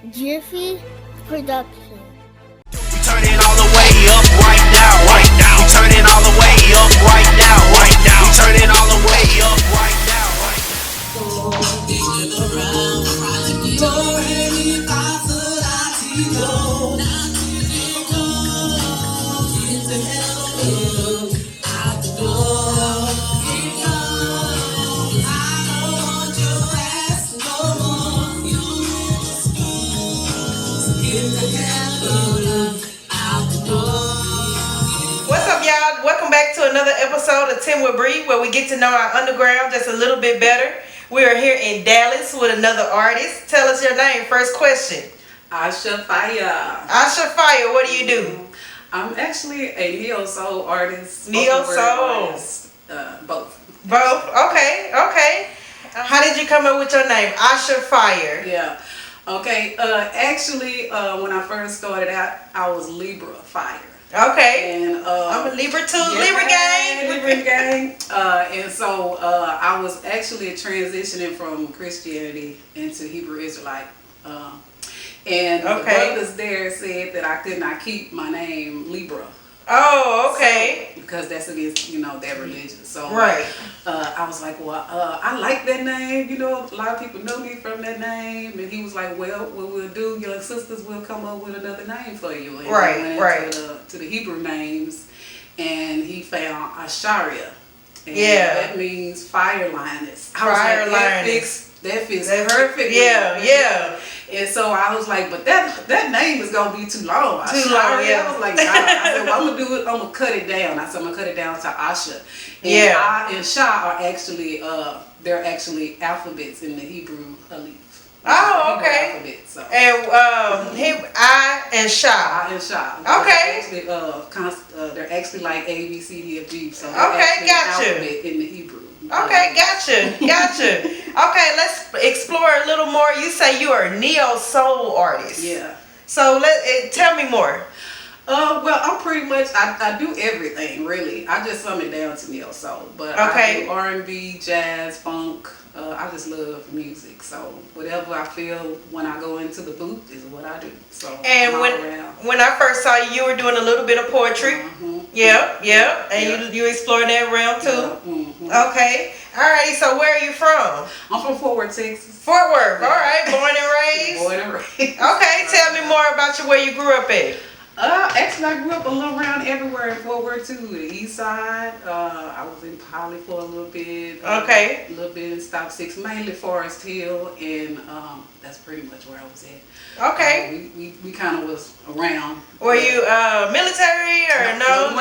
Jiffy Production. We turn it all the way up right now, right now. We turn it all the way up right now, right now. We turn it all the way up right now, right What's up, y'all? Welcome back to another episode of Wit Bri, where we get to know our underground just a little bit better. We are here in Dallas with another artist. Tell us your name. First question. Ahsha Fiyah. Ahsha Fiyah, what do you do? I'm actually a neo-soul artist. Neo-soul. Both. Both? Okay. How did you come up with your name? Ahsha Fiyah. Yeah. Okay. Actually, when I first started out, I was Libra Fire. Okay. And I'm a Libra too. Yeah, Libra gang. Libra gang. And so I was actually transitioning from Christianity into Hebrew Israelite. And the brothers there said that I could not keep my name Libra. Oh, okay. So, because that's against, their religion. So right. I was like, well, I like that name. A lot of people know me from that name. And he was like, well, what we'll do, your sisters will come up with another name for you. And right. To the Hebrew names, and he found Ashariah. And that means fire lioness. Fire lioness. That fits perfect. Yeah. And so I was like, but that name is gonna be too long. Too long, yeah. I was like, nah. I said, well, I'm gonna do it. I'm gonna cut it down. I said, I'm gonna cut it down to Ahsha. And Ah and Shah are actually, they're actually alphabets in the Hebrew alphabet. Oh, okay. Alphabet, so. And I and Shah. Ah and Shah. Okay. They're actually like A, B, C, D, F, G. So okay, gotcha. Alphabet in the Hebrew. Okay, gotcha. Okay, let's explore a little more. You say you are a neo-soul artist. Yeah. So tell me more. Well, I'm pretty much, I do everything, really. I just sum it down to neo-soul. But I do R&B, jazz, funk. I just love music. So whatever I feel when I go into the booth is what I do. So and when I first saw you, you were doing a little bit of poetry. Mm-hmm. Yeah. And you explored that realm too. Yeah. Mm-hmm. Okay. Alrighty. So where are you from? I'm from Fort Worth, Texas. Fort Worth. All right. Born and raised. Born and raised. Okay. Tell me more about where you grew up at. Actually, I grew up a little around everywhere in Fort Worth too. The east side. I was in Poly for a little bit. Okay. A little bit in Stop 6, mainly Forest Hill, and that's pretty much where I was at. Okay. We kind of was around. Were you military or no?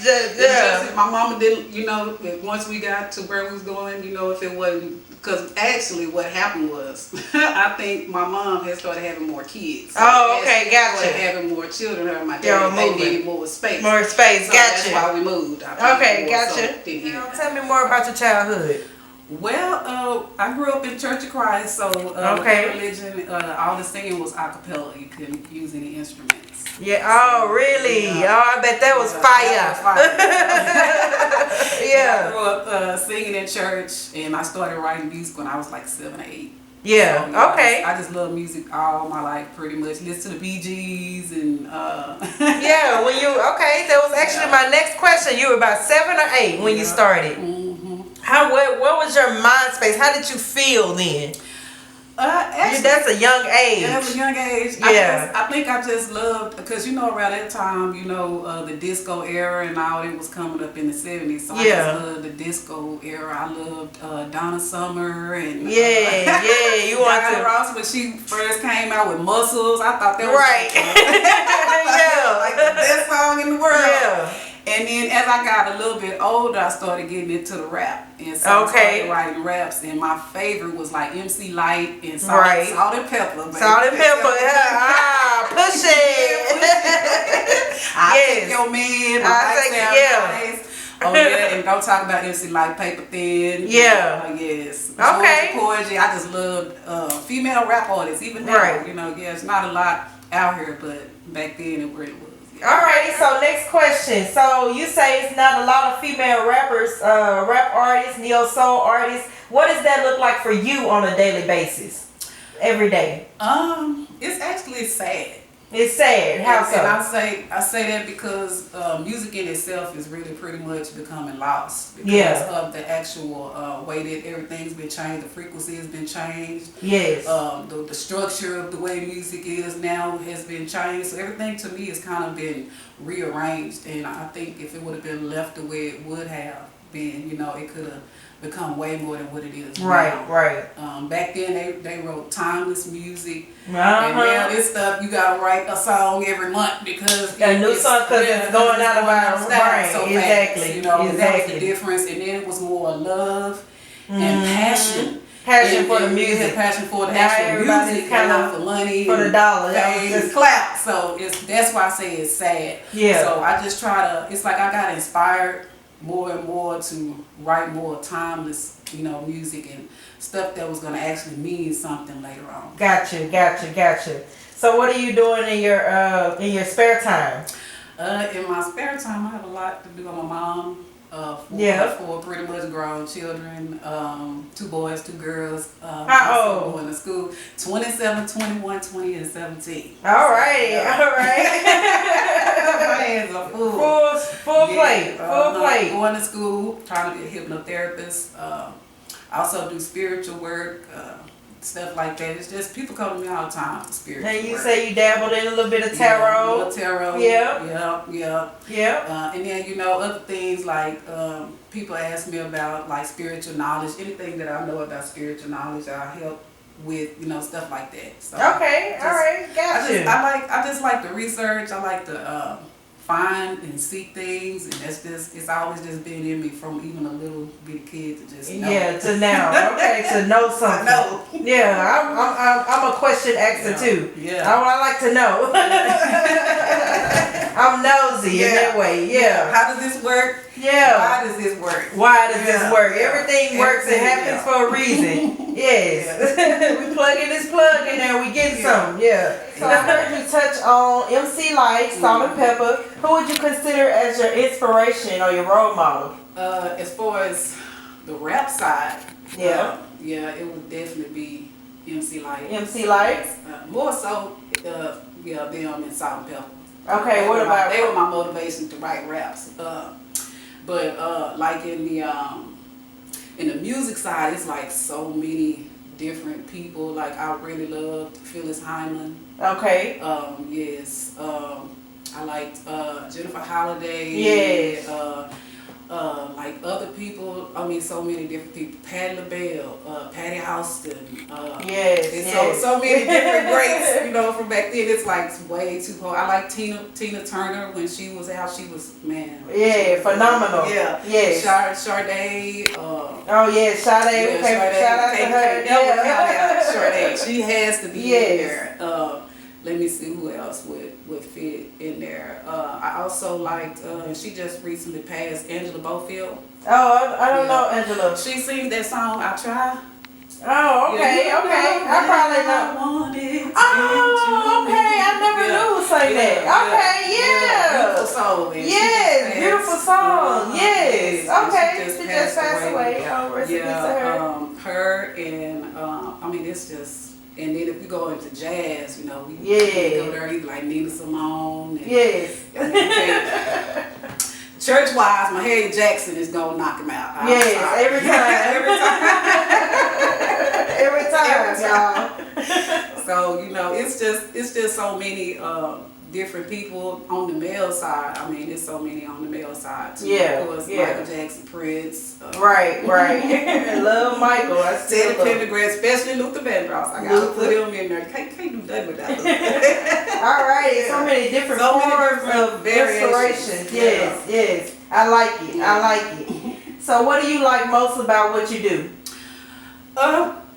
Just my mama didn't. Once we got to where we was going, if it wasn't. Because actually what happened was, I think my mom had started having more kids. So okay, gotcha. Started having more children. Her and my dad, they needed more space. More space, so gotcha. That's why we moved. Okay, gotcha. Tell me more about your childhood. Well, I grew up in Church of Christ, so religion, all the singing was a cappella. You couldn't use any instruments. Yeah. Oh, really? Yeah. Oh, I bet that was fire. Yeah. I grew up singing in church, and I started writing music when I was like 7 or 8. Yeah. So, okay. I just love music all my life, pretty much. Listen to the Bee Gees and. Yeah. That was actually my next question. You were about 7 or 8 when you started. Mm-hmm. What was your mind space? How did you feel then? Actually, that's a young age. That's a young age. Yeah. I think I just loved, because around that time, the disco era and all, it was coming up in the 70s. So I just loved the disco era. I loved Donna Summer and you want Diana to Ross when she first came out with Muscles. I thought that was like the best song in the world. Yeah. And then as I got a little bit older, I started getting into the rap. And so I started writing raps. And my favorite was like MC Light and Salt and Pepper. Baby. Salt and Pepper. Push it. I take your man. Oh yeah, and don't talk about MC Light, Paper Thin. Yeah. Yes. Okay. Poetry. I just loved female rap artists. Even now, it's not a lot out here, but back then it really was. Alrighty, so next question. So you say it's not a lot of female rappers, rap artists, neo-soul artists. What does that look like for you on a daily basis? every day? It's actually sad. It's sad. How so? And I say that because music in itself is really pretty much becoming lost because of the actual way that everything's been changed. The frequency has been changed. Yes. The structure of the way music is now has been changed. So everything to me has kind of been rearranged. And I think if it would have been left the way it would have been, you know, it could have become way more than what it is now. Right. Back then they wrote timeless music, and now this stuff you gotta write a song every month because a new song because it's going out of our brain. So exactly. Fast, you know, that was the difference, and then it was more love and passion. Passion for the music. Passion for the now actual music, kind of for money, for the dollar, just clap. So that's why I say it's sad. Yeah. So I just try to. It's like I got inspired more and more to write more timeless, you know, music and stuff that was going to actually mean something later on. Gotcha. So what are you doing in your spare time? In my spare time, I have a lot to do. I'm a mom for pretty much grown children, 2 boys, 2 girls. How old? Going to school, 27, 21, 20, and 17. All right. My hands are full. Full plate. Going to school, trying to be a hypnotherapist. I also do spiritual work, stuff like that. It's just people come to me all the time for spiritual work. And you say you dabbled in a little bit of tarot. Yeah, a little tarot. Yeah. And then, you know, other things like people ask me about like spiritual knowledge. Anything that I know about spiritual knowledge, I help with, you know, stuff like that. So okay, all right, gotcha. I just like to research. I like to find and seek things, and it's always just been in me from even a little bitty kid to just know. Yeah, to now. Okay, to know something. I know. Yeah, I'm a question asker too. Yeah. I like to know. I'm nosy in that way. Yeah. How does this work? Yeah. Why does this work? This work? Everything works. It happens for a reason. Yes. We plug in this plug in there. We get some. Yeah. So I heard you touch on MC Light, Salt and Pepper. Who would you consider as your inspiration or your role model? As far as the rap side, yeah, it would definitely be MC Light. MC Light. More so, them and Salt and Pepper. Okay, what about they were my motivation to write raps. But like in the music side, it's like so many different people. Like I really loved Phyllis Hyman. Okay. Yes. I liked Jennifer Holliday. Yes. Like other people, I mean, so many different people. Patti LaBelle, Patty Houston. Yes. So many different greats, you know, from back then. It's like way too hard. I like Tina Turner when she was out. She was, man. Yeah, phenomenal. Yeah. Yes. Sade. Sade. Yeah, Shout out to her. Sade. She has to be in there. Let me see who else would fit in there. I also liked, she just recently passed, Angela Bofield. Oh, I don't know Angela. She sings that song, I Try. Oh, okay. I probably know. Oh, okay. I never knew who sang that. Okay, yeah. Beautiful song. Yes, beautiful song. Yes. Okay. She just passed away. Oh, rest in peace to her. Her and, I mean, it's just. And then if we go into jazz, you know, we go there either like Nina Simone. And, yes. Church-wise, Mahalia Jackson is gonna knock him out. Every time, y'all. So you know, it's just so many different people on the male side. I mean, there's so many on the male side too. Yeah. Of course, Michael Jackson, Prince. Right. I love Michael. I still Teddy Pendergrass, especially Luther Vandross. I gotta put him in there. You can't do nothing without Luther. All right. So many different forms of inspiration. Yes. I like it. So what do you like most about what you do?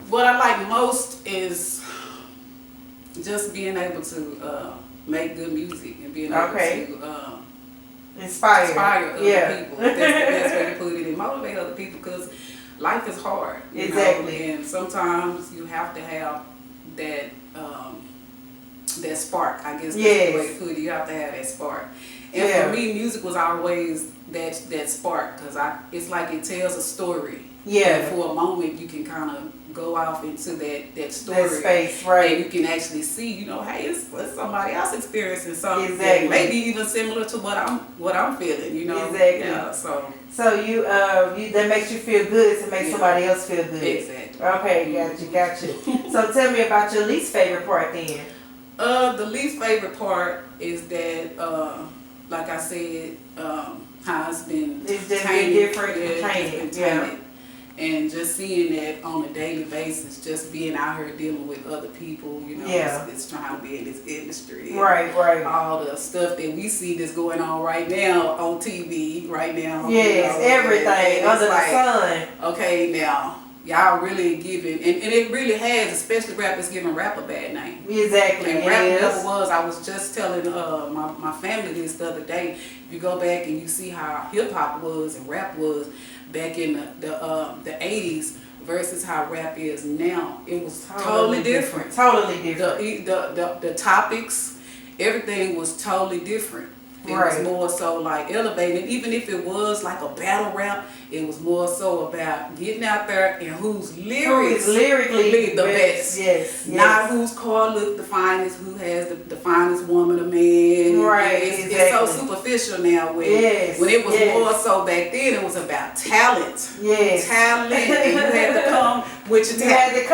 What I like most is just being able to make good music and being able to inspire other people. That's the best way to put it, and motivate other people, because life is hard. Exactly. You know? And sometimes you have to have that that spark. I guess that's the way to put it. You have to have that spark. And for me, music was always that spark, because it's like it tells a story. Yeah. And for a moment, you can kind of go off into that story. That space, right. And you can actually see, you know, hey, it's somebody else experiencing something. Exactly. Maybe even similar to what I'm feeling, you know. Exactly. Yeah, so you that makes you feel good to make somebody else feel good. Exactly. Okay, got you. So tell me about your least favorite part then. The least favorite part is that, like I said, how it's been It's just tainted, different, tainted. yeah. And just seeing that on a daily basis, just being out here dealing with other people, you know, it's trying to be in this industry. Right. All the stuff that we see that's going on right now on TV, right now. Yes, you know, everything and under the sun. Okay, now, y'all really giving, and it really has, especially rappers giving rap a bad name. Exactly. And rap never was. I was just telling my family this the other day. If you go back and you see how hip hop was and rap was back in the 80s versus how rap is now, it was totally different. Totally different. The topics, everything was totally different. It was more so like elevated. Even if it was like a battle rap, it was more so about getting out there and who's lyrically the best. Yes. Not whose car looked the finest, who has the finest woman, a man. Right. It's so superficial now. When it was more so back then, it was about talent. Yes. Talent, and you had to come with your talent. You had to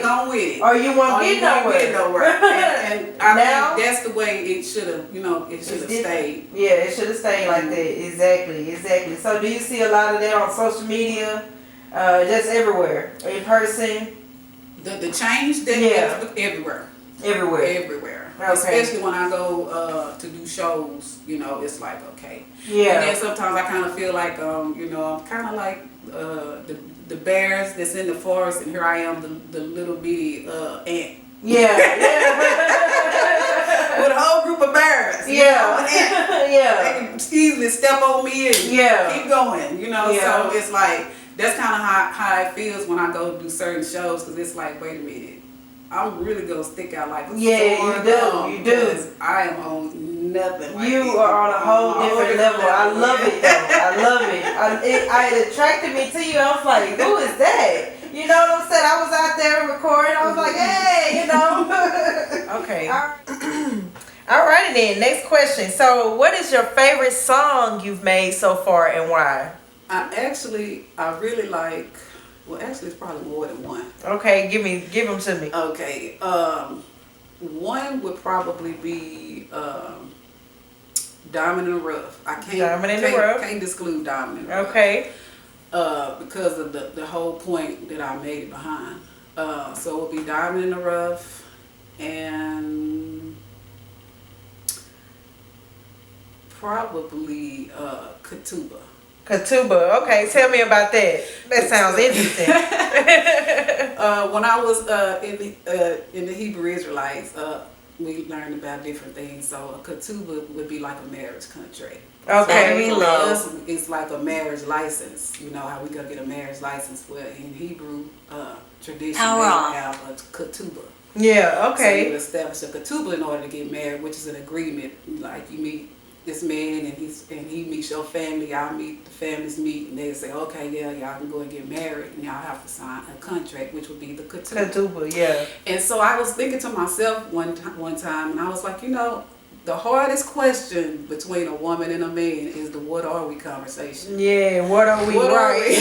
come with it. Or you won't get nowhere. And I think that's the way it should have, it should have stayed. Yeah, it should have stayed like that. Exactly. So do you see a lot of that on social media? Just everywhere? In person? The change that everywhere. Everywhere. Okay. Especially when I go to do shows, it's like, okay. Yeah. And then sometimes I kind of feel like, I'm kind of like the bears that's in the forest, and here I am, the little bitty ant. Yeah. With a whole group of bears. Yeah. They can easily step on me and keep going, So it's like, that's kind of how it feels when I go do certain shows, because it's like, wait a minute, I'm really going to stick out like a sore thumb. You do. I am on nothing like you are on a whole different level. I love it though. I love it. It attracted me to you. I was like, who is that? You know what I'm saying? I was out there recording. I was like, hey, Okay. Alrighty then. Next question. So, what is your favorite song you've made so far, and why? I really like. Well, actually, it's probably more than one. Okay, give them to me. Okay. One would probably be Diamond in the Rough. I can't disclude Diamond in the Rough. Okay. Because of the whole point that I made it behind. So it would be Diamond in the Rough and probably Katuba. Katuba. Okay, tell me about that. That sounds interesting. When I was in the Hebrew Israelites, we learned about different things. So a Katuba would be like a marriage contract. Okay, so for us, it's like a marriage license. You know how we go get a marriage license? Well, in Hebrew tradition, they have a ketubah. Yeah, okay. So you establish a ketubah in order to get married, which is an agreement. Like you meet this man and he meets your family, y'all meet, the families meet, and they say, okay, yeah, y'all can go and get married, and y'all have to sign a contract, which would be the ketubah. Ketubah, yeah. And so I was thinking to myself one time, and I was like, the hardest question between a woman and a man is the "what are we" conversation. Yeah, what are we? Exactly.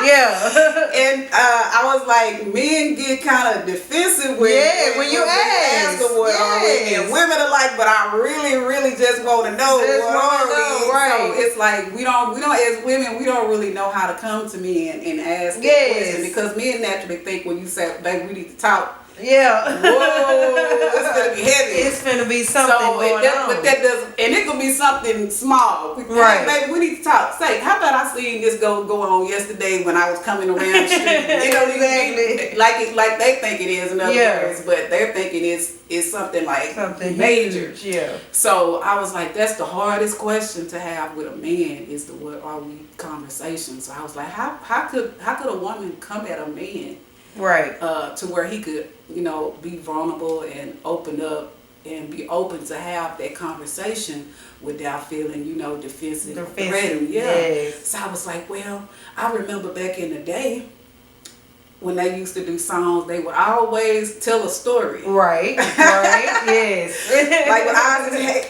Yeah. And I was like, men get kind of defensive when you ask them what are we, and women are like, but I really, really just want to know what are we. Right. So it's like we don't as women, we don't really know how to come to men and ask that question, because men naturally think when you say, baby, we need to talk. Yeah. Whoa, it's gonna be heavy. It's gonna be something going on. But that doesn't, and it could be something small. Right. Hey, baby, we need to talk. Say, how about I seen this go on yesterday when I was coming around the street? Exactly. Like they think it is, in other words, but they're thinking it's something like something major. Huge, yeah. So I was like, that's the hardest question to have with a man, is the "what are we" conversation. So I was like, how could a woman come at a man? Right. To where he could, be vulnerable and open up and be open to have that conversation without feeling, defensive. Threatened. Yeah. Yes. So I was like, well, I remember back in the day, when they used to do songs, they would always tell a story. Right, yes. Like with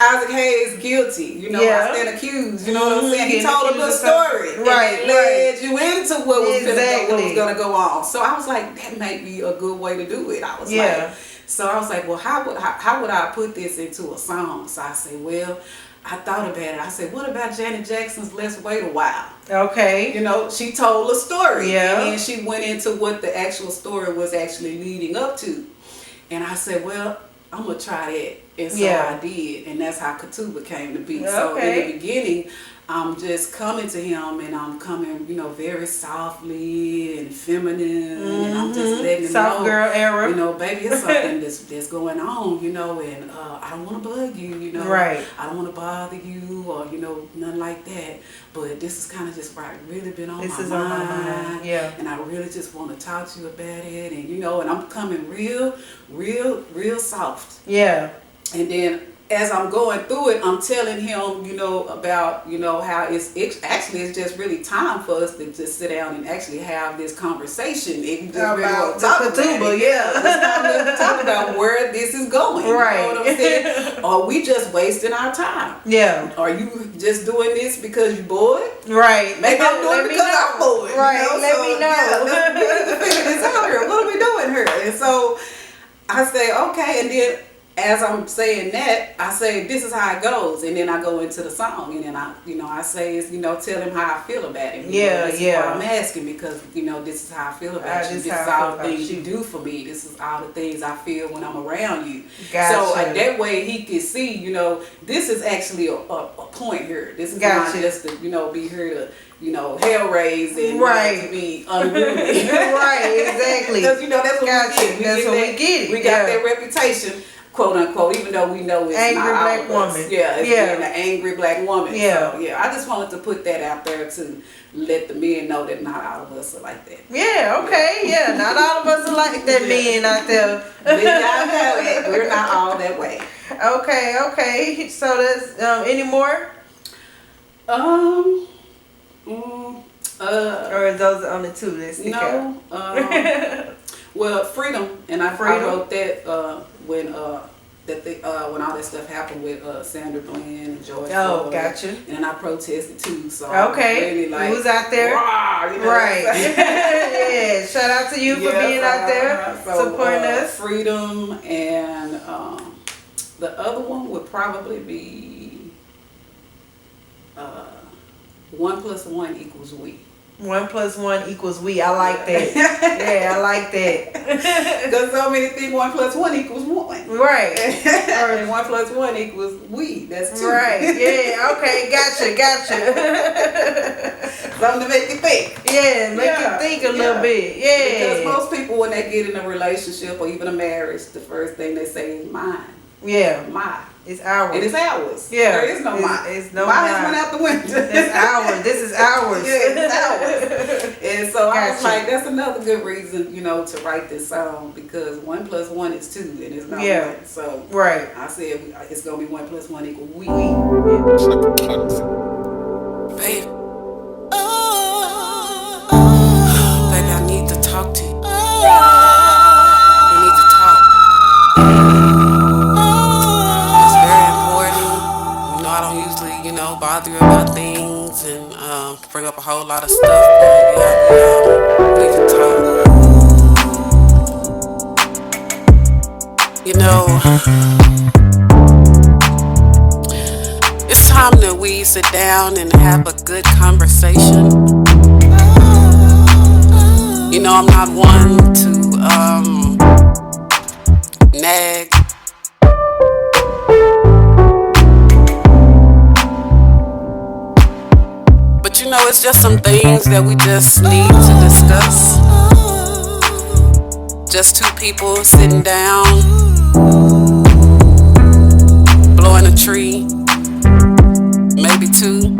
Isaac Hayes, Guilty, you know, I Stand Accused, you know what I'm saying? He told a little story. Right, and it led you into what was going to go on. So I was like, that might be a good way to do it. I was like, so I was like, well, how would I put this into a song? So I said, well, I thought about it. I said, what about Janet Jackson's Let's Wait a While? Okay. You know, she told a story. Yeah. And then she went into what the actual story was actually leading up to. And I said, well, I'm going to try that. And so I did. And that's how Katuba came to be. Okay. So in the beginning, I'm just coming to him, and I'm coming, you know, very softly and feminine, and I'm just letting him soft know, girl era. you know, baby, it's something that's going on, you know, and I don't want to bug you, you know, right? I don't want to bother you, or you know, nothing like that. But this is kind of just really been on my mind, yeah. And I really just want to talk to you about it, and you know, and I'm coming real soft, yeah. And then as I'm going through it, I'm telling him, you know, about, you know, how it's just really time for us to just sit down and actually have this conversation. If you just really want to talk about it, let's talk about where this is going. Right. You know what I'm saying? Are we just wasting our time? Yeah. Are you just doing this because you're bored? Right. Maybe I'm doing it because I'm bored. Right. You know? Let me know. Yeah, let's figure this out here. What are we doing here? And so I say, okay, and then as I'm saying that, I say, this is how it goes. And then I go into the song. And then I say, you know, tell him how I feel about it. This is what I'm asking, because, you know, this is how I feel about you. This is all the things you do for me. This is all the things I feel when I'm around you. Gotcha. So that way he can see, you know, this is actually a point here. This is not just to, you know, be here to, you know, hell raise and to be unruly. Right, exactly. Because, you know, that's what we get. That's what we get. We got that reputation, quote unquote, even though we know it's angry not black all of us. woman. Yeah, it's being an angry black woman. Yeah. So, I just wanted to put that out there to let the men know that not all of us are like that. Yeah, okay, yeah. Not all of us are like that men out there. We y'all know it. We're not all that way. Okay. So that's any more? Or is those the only two that stick out? Well, Freedom, and I wrote that when all that stuff happened with Sandra Bland and George Floyd. Oh, gotcha. And then I protested too, so okay. I really like, you was out there, you know, right? Yeah. Shout out to you for being out there supporting us. Freedom, and the other one would probably be 1 + 1 = we. 1 + 1 = we. I like that. Yeah, I like that. Because so many think 1 + 1 = 1. Right. Or 1 + 1 = we. That's 2. Right. Yeah. Okay. Gotcha. Something to make you think. Yeah, make you think a little bit. Yeah. Because most people, when they get in a relationship or even a marriage, the first thing they say is mine. Yeah. Mine. It's ours. And it's ours. Yeah. There is no mine. It's no mine. Mine Went out the window. It's ours. This is ours. Yeah, it's ours. And so I was like, that's another good reason, you know, to write this song, because 1 + 1 = 2, and it's not 1. So I said it's gonna be 1 + 1 = we. Baby. Baby, I need to talk to you. We need to talk. It's very important. You know, I don't usually, you know, bother you about things and bring up a whole lot of stuff, but we need to talk. You know, it's time that we sit down and have a good conversation. You know, I'm not one to nag. But you know, it's just some things that we just need to discuss. Just two people sitting down, blowing a tree, maybe 2,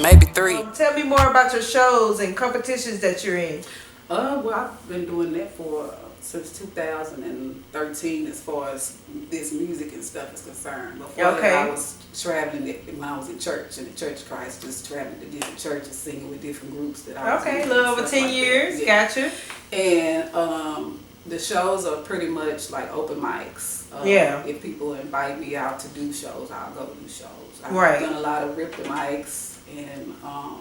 maybe 3. Tell me more about your shows and competitions that you're in. Well, I've been doing that for since 2013 as far as this music and stuff is concerned. Before that, I was traveling when I was in church, in the Church of Christ, just traveling to different churches, singing with different groups that I was in. A little over 10 like years. Yeah. Gotcha. And the shows are pretty much like open mics. If people invite me out to do shows, I'll go do shows. I've done a lot of Rip the Mics, and I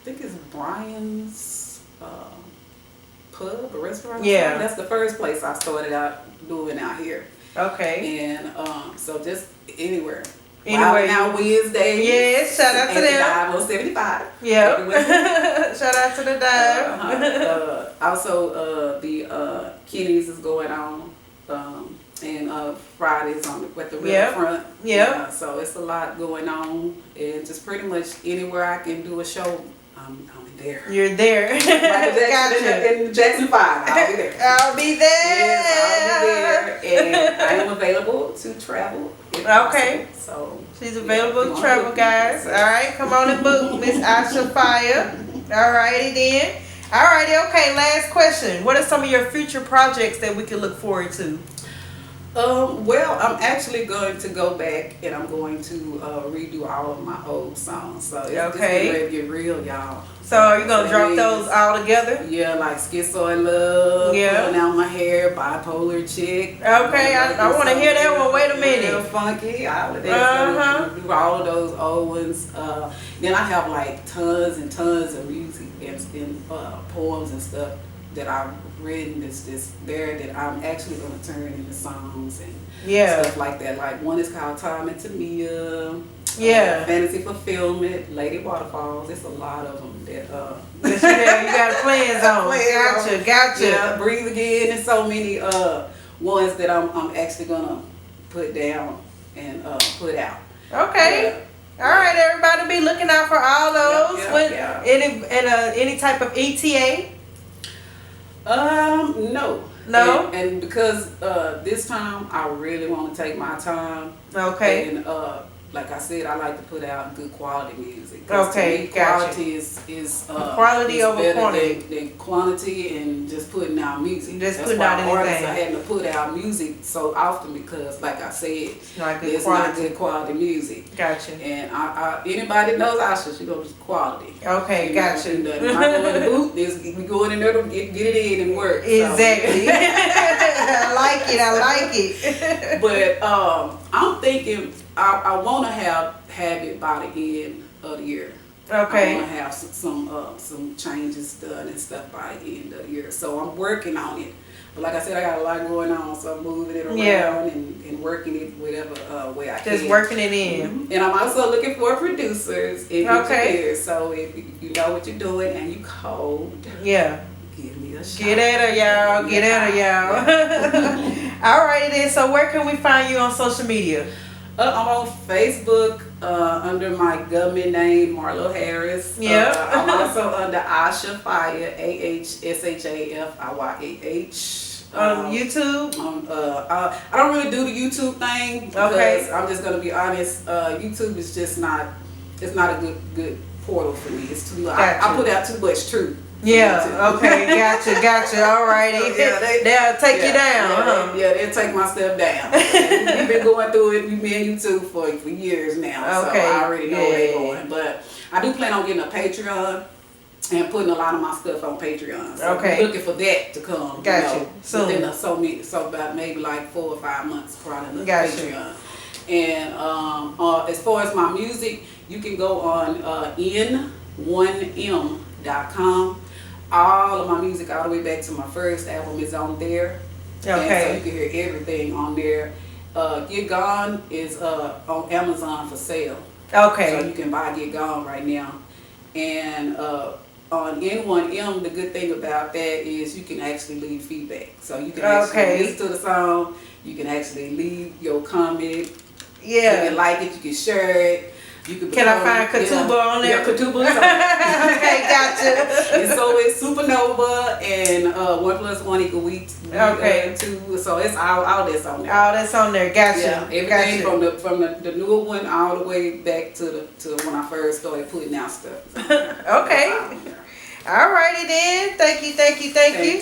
think it's Brian's pub or restaurant. Yeah. That's the first place I started out doing out here. Okay. And so just anywhere. Anyway, now Wednesday. Yes, shout out to them. Dive on 75. Yep. Shout out to the dive. Also, the Kenny's is going on. And Fridays at the riverfront. Yeah. So it's a lot going on, and just pretty much anywhere I can do a show, I'm there. You're there. Gotcha. In Jackson 5, I'll be there. I'll be there. Yes, I'll be there, and I am available to travel. Okay. So she's available to travel, guys. All right, come on and book Miss Ahsha Fiyah. All righty then. All righty. Okay. Last question. What are some of your future projects that we can look forward to? Well, I'm actually going to go back and I'm going to redo all of my old songs. So it's just ready to get real, y'all. So are you gonna drop those all together? Yeah, like Schizoid Love, Pulling out my hair, Bipolar Chick. Okay, I want to hear that one. Wait a minute. Real funky, all of that. Do all of those old ones. Then I have like tons and tons of music and poems and stuff that I've written that's there that I'm actually going to turn into songs and stuff like that. Like one is called Time and Tamia. Fantasy Fulfillment, Lady Waterfalls. It's a lot of them that you got plans on. Gotcha. Yeah, Breathe Again. And so many ones that I'm actually gonna put down and put out. Okay. All right, everybody, be looking out for all those. Any type of ETA? No. And because this time I really want to take my time. Okay. And like I said, I like to put out good quality music. Okay, to me, quality is quality over better quantity. Than quantity and just putting out music. Just That's putting why out anything. artists are having to put out music so often because, like I said, not good quality music. Gotcha. And anybody knows Ahsha, she goes quality. Okay, gotcha. When I go in the booth, we going in there to get it in and work. Exactly. So. I like it. But I'm thinking I want to have it by the end of the year. Okay. I want to have some changes done and stuff by the end of the year. So I'm working on it. But like I said, I got a lot going on, so I'm moving it around and working it whatever way I can. Just working it in. Mm-hmm. And I'm also looking for producers and engineers. So if you know what you're doing and you code, give me a shot. Get at her, y'all. Get at her, y'all. All righty then. So where can we find you on social media? I'm on Facebook under my government name, Marlo Harris. I'm also under Ahsha Fiyah, AHSHAFIYAH. On YouTube? I don't really do the YouTube thing because I'm just gonna be honest. YouTube is just not. It's not a good portal for me. It's too. I put out too much truth. Okay, gotcha. Alrighty. They'll take you down. They'll take my stuff down. We've been going through it, me and YouTube for years now. So I already know where they're going. But I do plan on getting a Patreon and putting a lot of my stuff on Patreon. So I'm looking for that to come. Soon. Within so about maybe like 4 or 5 months probably Patreon. And as far as my music, you can go on n1m.com. All of my music all the way back to my first album is on there. And so you can hear everything on there. Get Gone is on Amazon for sale. So you can buy Get Gone right now. And on N1M, the good thing about that is you can actually leave feedback. So you can actually listen to the song. You can actually leave your comment. If you like it, you can share it. Can I find Katuba on there? Yeah, Katuba is on there. Okay, gotcha. And so it's Supernova and 1 + 1 = 2. So it's all that's on there. All that's on there. Gotcha. Yeah, everything from the newer one all the way back to when I first started putting out stuff. Okay. Alrighty then. Thank you. Thank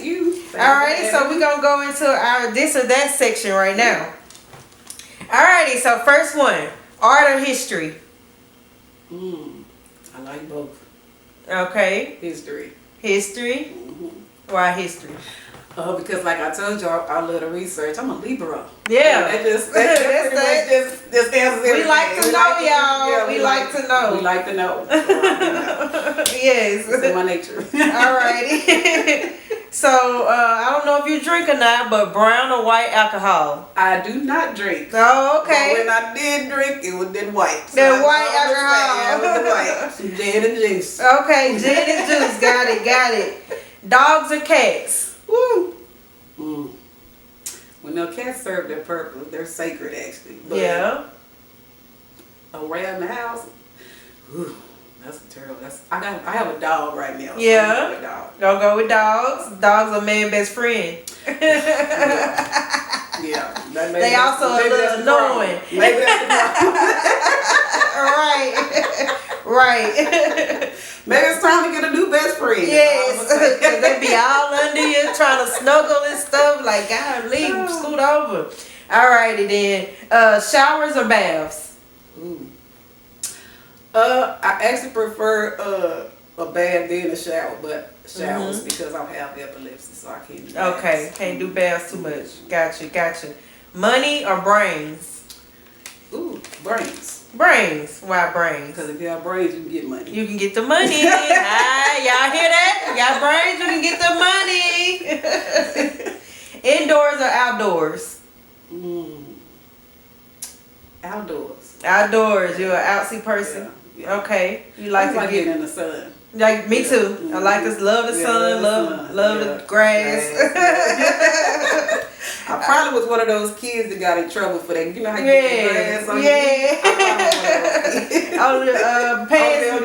you. Alrighty, so we're gonna go into our this or that section right now. Alrighty, so first one, art or history? I like both. Okay. History. History? Why history? Because like I told you, I love the research. I'm a Libra. Yeah. That pretty much just answers everything. We like to know, y'all. We like to know. We like to know. Yes. It's in my nature. Alrighty. So, I don't know if you drink or not, but brown or white alcohol? I do not drink. Oh, okay. But when I did drink, it was then white. The white alcohol. It was the white. Some gin and juice. Okay, gin and juice. Got it. Dogs or cats? Woo. Well, no, cats serve their purpose. They're sacred, actually. But Yeah. around the house, whew, that's terrible. I have a dog right now. So Yeah. I'm gonna go with dog. Don't go with dogs. Dogs are man's best friend. Yeah. They also a little annoying. Maybe that's the problem. Right. Maybe it's time to get a new best friend. Yes. Cause they be all under you trying to snuggle and stuff. Like, God, leave, scoot over. Alrighty then. Showers or baths? Ooh. I actually prefer a bath than a shower, but showers because I have epilepsy, so I can't do baths. Okay, can't do baths too much. Gotcha. Money or brains? Ooh, brains. Brains. Why brains? Because if you have brains, you can get money. You can get the money. Y'all hear that? Y'all brains, you can get the money. Indoors or outdoors? Outdoors. Outdoors. You're an outsy person. Yeah. Okay. You I like to like get getting in the sun. like me too. I like this. Love the sun. Love the grass. I probably was one of those kids that got in trouble for that. You know how you get grass on your feet? On the pants.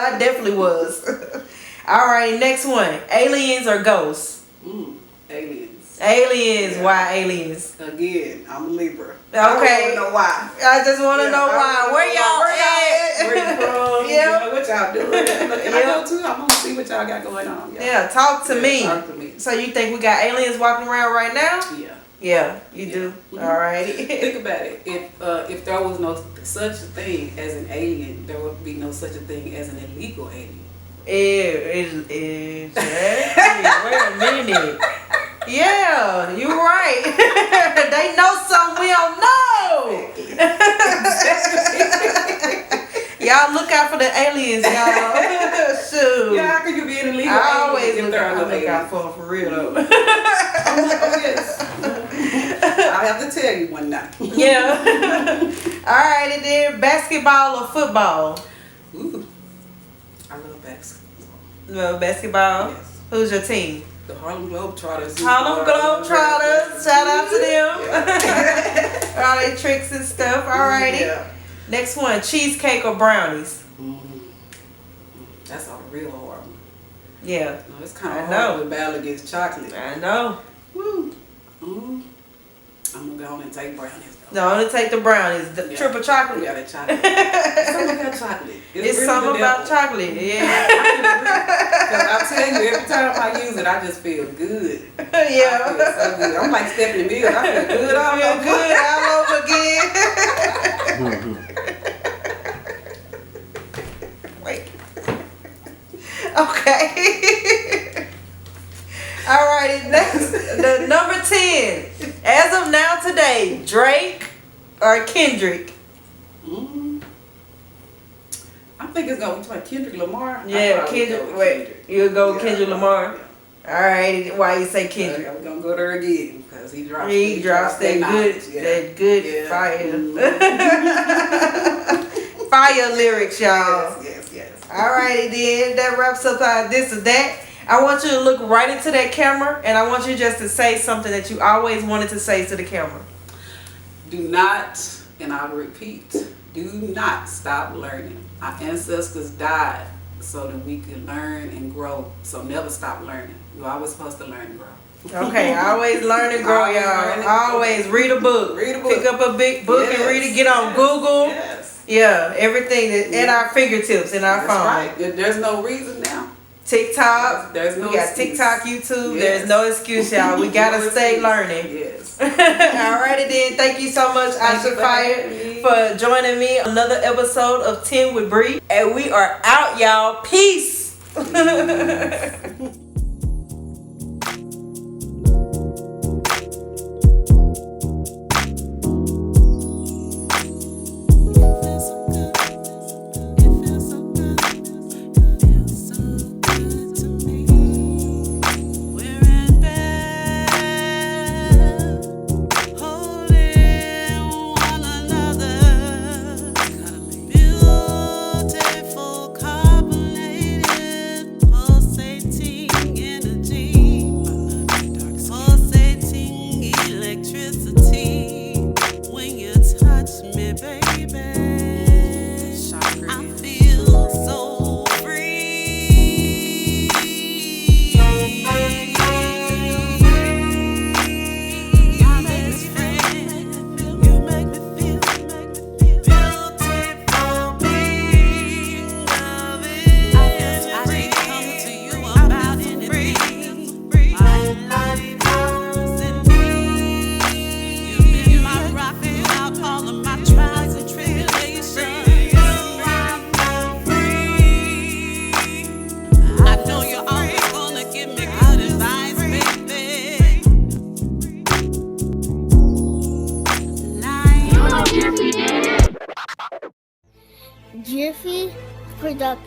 I definitely was. All right, next one. Aliens or ghosts? Aliens. Aliens. Yeah. Why aliens? Again, I'm a Libra. Okay. I don't know why. I just want to know why. Where y'all at? Where you from? Yeah. You know, what y'all doing? I go too. I'm gonna see what y'all got going on. Yeah, talk to me. Talk to me. So you think we got aliens walking around right now? Yeah. Yeah, you do. All righty. Think about it. If there was no such a thing as an alien, there would be no such a thing as an illegal alien. Wait a minute. Yeah, you're right. They know something we don't know. Y'all look out for the aliens, y'all. Shoot. Yeah, how can you be an illegal I alien always if look there are no out aliens? for them, for real though. Oh yes. I'll have to tell you one night. Yeah. All right, and then basketball or football? Ooh, I love basketball. No, basketball? Yes. Who's your team? The Harlem Globetrotters. Harlem Globetrotters. Shout out to them. Yeah. All their tricks and stuff. All righty. Yeah. Next one, cheesecake or brownies? That's a real hard one. Yeah. No, it's kind of hard when battle against chocolate. I know. Woo. I'm gonna go on and take brownies. No, only take the brownies. The triple chocolate. Yeah, the chocolate. It's something about chocolate. It's really something about chocolate. Yeah. Because I tell you, every time I use it, I just feel good. Yeah. I feel so good. I'm like Stephanie Mills. I feel good all over. Wait. Okay. Alrighty, next, the number 10. As of now today, Drake or Kendrick? I think it's gonna be like Kendrick Lamar. Yeah, Kendrick. Wait, you'll go with Kendrick Lamar? Yeah. Alright, why you say Kendrick? We're gonna go there again because he drops. He drops that good fire. Fire lyrics, y'all. Yes. Alrighty then, that wraps up our this or that. I want you to look right into that camera and I want you just to say something that you always wanted to say to the camera. Do not, and I'll repeat, do not stop learning. Our ancestors died so that we could learn and grow. So never stop learning. You're always supposed to learn and grow. Okay, always learn and grow, y'all. Always read a book. Read a book. Pick up a big book and read it. Get on Google. Yes. Yeah, everything at our fingertips, in our phone. Right. There's no reason TikTok. There's no we got excuse. TikTok, YouTube. Yes. There's no excuse, y'all. We gotta stay learning. Yes. Alrighty then. Thank you so much, Ahsha Fiyah, for joining me on another episode of 10 with Bri. And we are out, y'all. Peace. Jiffy Production.